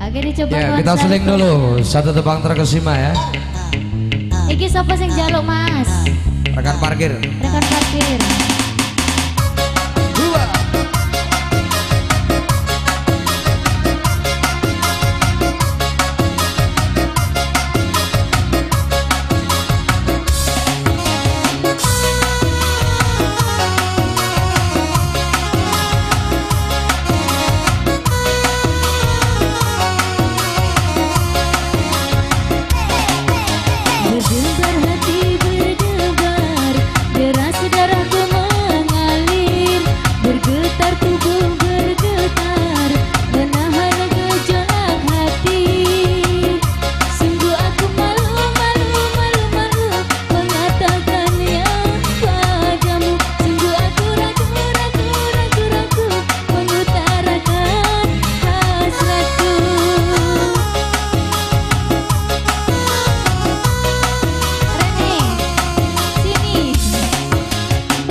Oke dicoba Ya, kita seling dulu. Satu tebang terkesima ya. Iki siapa sing jaluk Mas? Rekan parkir. Rekan parkir. Dua.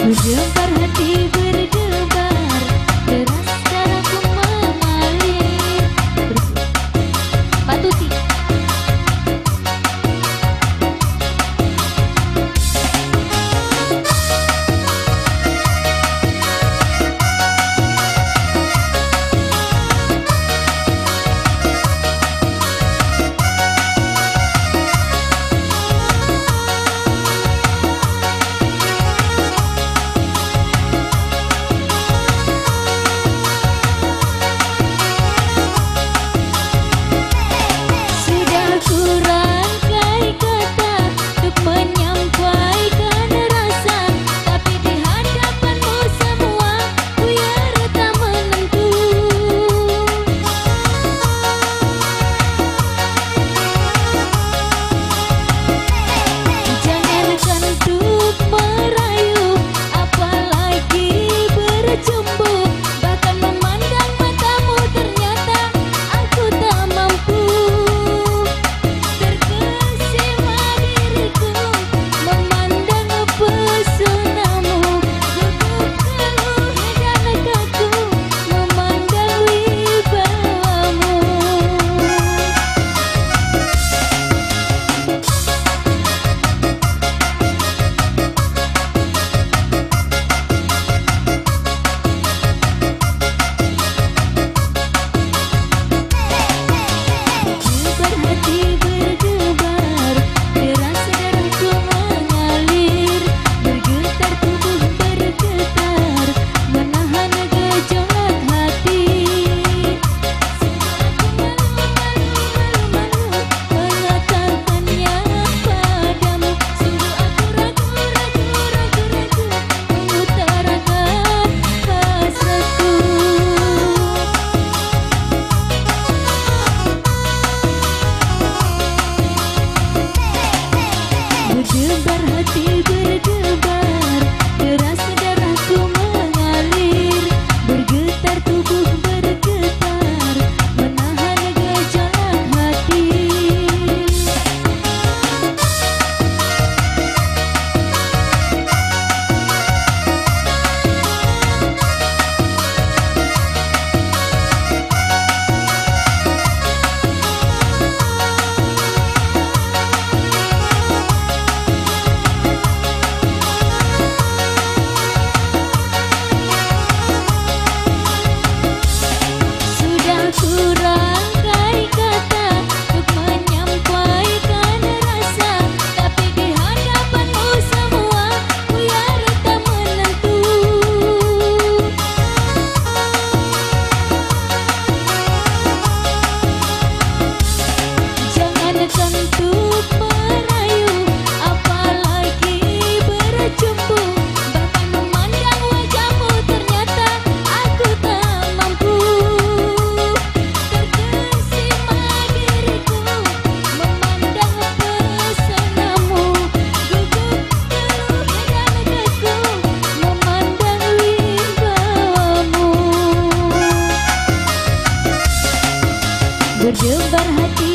Berdebar hati berdebar, deras darahku mengalir. Mbak Tuti. Berdebar hati berdebar, deras darahku mengalir. Bergetar tubuh bergetar, menahan gejolak hati. Kurangkai kata untuk menyampaikan rasa, tapi di hadapanmu semua buyar tak menentu. Jangan kentuk merayu, apalagi berjumpa. Bahkan memandang wajahmu ternyata aku tak mampu. Berdebar hati